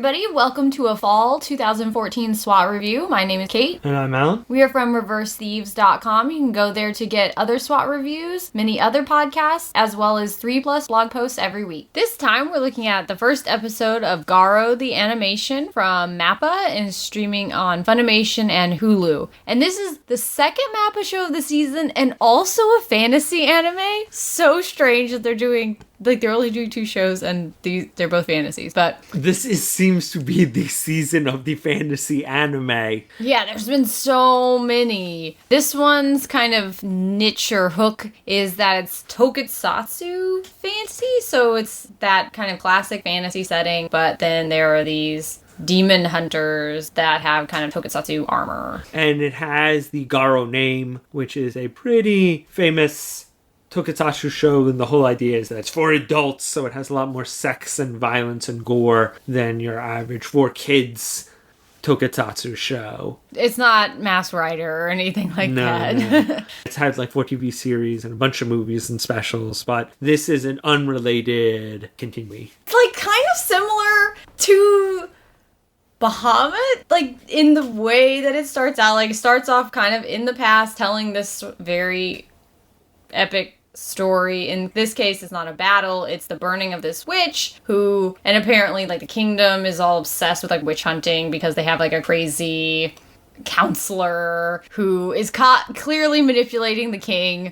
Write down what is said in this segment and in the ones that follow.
everybody. Welcome to a fall 2014 SWAT review. My name is Kate. And I'm Alan. We are from ReverseThieves.com. You can go there to get other SWAT reviews, many other podcasts, as well as 3+ blog posts every week. This time we're looking at the first episode of GARO, the animation from MAPPA, and streaming on Funimation and Hulu. And this is the second MAPPA show of the season and also a fantasy anime. So strange that they're only doing 2 shows and they're both fantasies, but this seems to be the season of the fantasy anime. Yeah, there's been so many. This one's kind of niche or hook is that it's tokusatsu fantasy, so it's that kind of classic fantasy setting, but then there are these demon hunters that have kind of tokusatsu armor. And it has the GARO name, which is a pretty famous tokusatsu show, and the whole idea is that it's for adults, so it has a lot more sex and violence and gore than your average for kids tokusatsu show. It's not Mass Rider or anything like that. No. It's had like 4 TV series and a bunch of movies and specials, but this is an unrelated continuity. It's like kind of similar to Bahamut, like in the way that it starts out. Like it starts off kind of in the past telling this very epic story. In this case, it's not a battle, it's the burning of this witch and apparently like the kingdom is all obsessed with like witch hunting because they have like a crazy counselor who is caught clearly manipulating the king,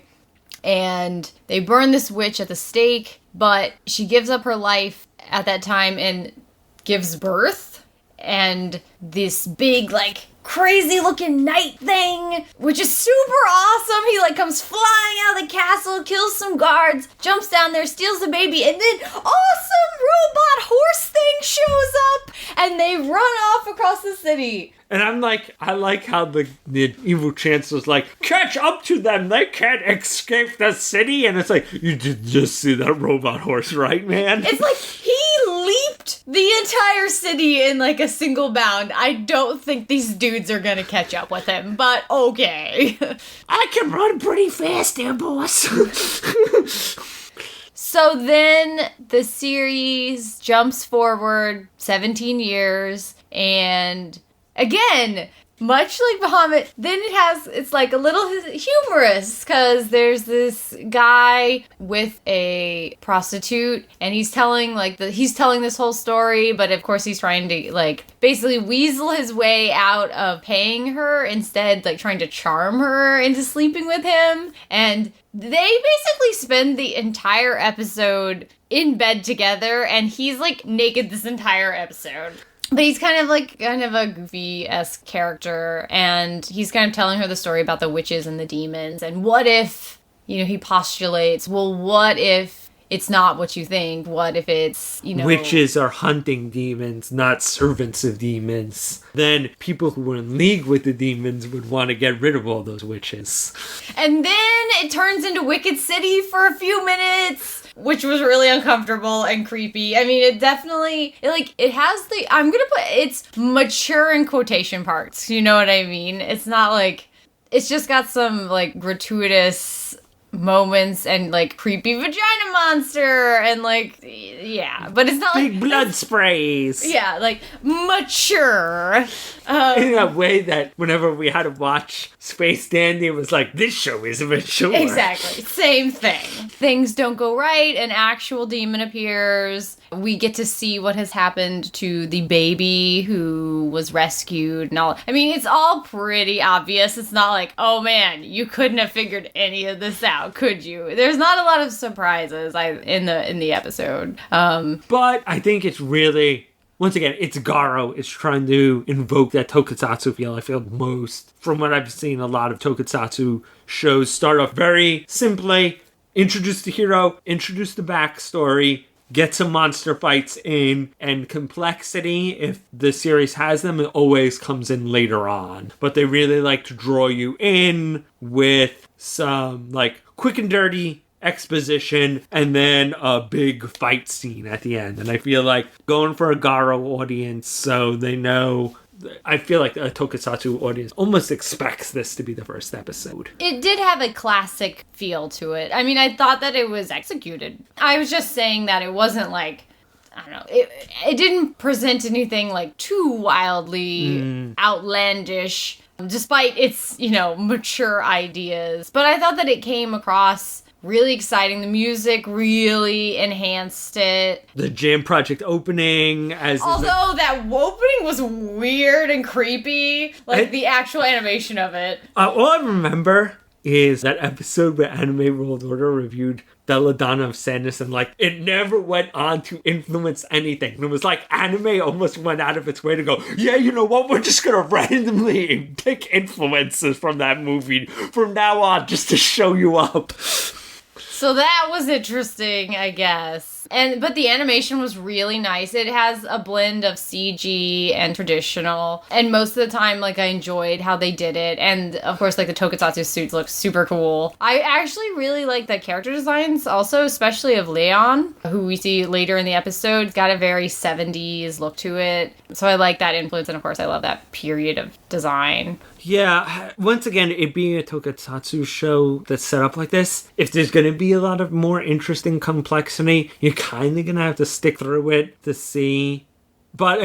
and they burn this witch at the stake, but she gives up her life at that time and gives birth, and this big like crazy looking knight thing, which is super awesome. He like comes flying out of the castle, kills some guards, jumps down there, steals the baby, and then awesome robot horse thing shows up and they run off across the city. And I like how the evil chancellor's like, catch up to them, they can't escape the city. And it's like, you did just see that robot horse, right, man? It's like he leaped the entire city in like a single bound. I don't think these dudes are gonna catch up with him, but okay. I can run pretty fast there, boss. So then the series jumps forward 17 years, and again, much like Bahamut, then it's like a little humorous because there's this guy with a prostitute and he's telling this whole story, but of course he's trying to like basically weasel his way out of paying her, instead like trying to charm her into sleeping with him. And they basically spend the entire episode in bed together, and he's like naked this entire episode. But he's kind of a goofy-esque character, and he's kind of telling her the story about the witches and the demons, and what if, he postulates, well, what if it's not what you think? What if it's, witches are hunting demons, not servants of demons. Then people who were in league with the demons would want to get rid of all those witches. And then it turns into Wicked City for a few minutes, which was really uncomfortable and creepy. I mean, it's mature in quotation marks. You know what I mean? It's not like, it's just got some like gratuitous moments and like creepy vagina monster and like, yeah, but it's not like big blood sprays. Yeah, like mature. In a way that whenever we had to watch Space Dandy, it was like, this show is mature. Exactly. Same thing. Things don't go right, an actual demon appears. We get to see what has happened to the baby who was rescued and all. I mean, it's all pretty obvious. It's not like, oh man, you couldn't have figured any of this out, could you? There's not a lot of surprises in the episode. But I think it's really, once again, it's GARO. It's trying to invoke that tokusatsu feel. I feel most, from what I've seen, a lot of tokusatsu shows start off very simply, introduce the hero, introduce the backstory, get some monster fights in, and complexity, if the series has them, it always comes in later on. But they really like to draw you in with some, like, quick and dirty exposition and then a big fight scene at the end. And I feel like going for a GARO audience, so they know, I feel like a tokusatsu audience almost expects this to be the first episode. It did have a classic feel to it. I mean, I thought that it was executed. I was just saying that it wasn't like I don't know, it didn't present anything like too wildly outlandish, despite its, mature ideas. But I thought that it came across really exciting. The music really enhanced it. The Jam Project opening, although that opening was weird and creepy, like the actual animation of it. All I remember is that episode where Anime World Order reviewed Belladonna of Sadness, and it never went on to influence anything. And it was like anime almost went out of its way to go, yeah, you know what, we're just gonna randomly pick influences from that movie from now on just to show you up. So that was interesting, I guess. But the animation was really nice. It has a blend of CG and traditional. And most of the time, I enjoyed how they did it. And of course, the tokusatsu suits look super cool. I actually really like the character designs also, especially of Leon, who we see later in the episode. It's got a very 70s look to it. So I like that influence. And of course, I love that period of design. Yeah, once again, it being a tokusatsu show that's set up like this, if there's going to be a lot of more interesting complexity, you're kind of going to have to stick through it to see. But,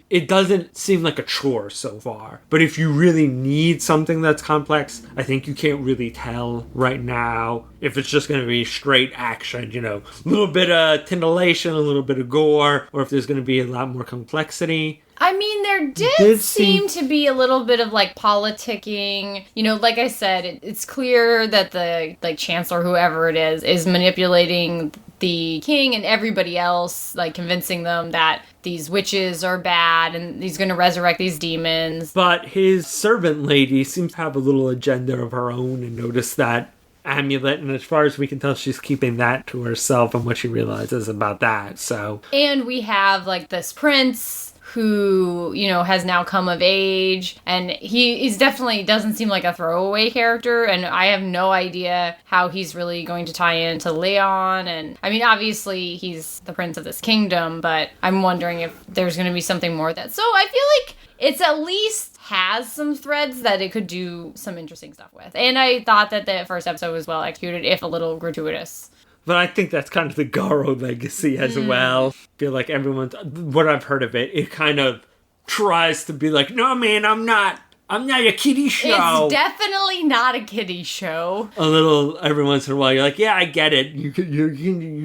it doesn't seem like a chore so far. But if you really need something that's complex, I think you can't really tell right now if it's just going to be straight action, a little bit of titillation, a little bit of gore, or if there's going to be a lot more complexity. There did seem to be a little bit of politicking. Like I said, it's clear that the chancellor, whoever it is manipulating the king and everybody else, convincing them that these witches are bad and he's going to resurrect these demons. But his servant lady seems to have a little agenda of her own and notice that amulet, and as far as we can tell, she's keeping that to herself and what she realizes about that. So, and we have this prince who, has now come of age, and he's definitely doesn't seem like a throwaway character, and I have no idea how he's really going to tie into Leon, and obviously he's the prince of this kingdom, but I'm wondering if there's going to be something more of that. So I feel like it's at least has some threads that it could do some interesting stuff with, and I thought that the first episode was well executed, if a little gratuitous. But I think that's kind of the GARO legacy as well. I feel like what I've heard of it, it kind of tries to be like, no man, I'm not a kiddie show. It's definitely not a kiddie show. A little, every once in a while, you're like, yeah, I get it. You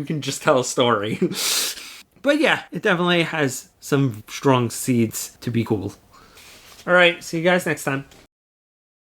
can just tell a story. But yeah, it definitely has some strong seeds to be cool. All right, see you guys next time.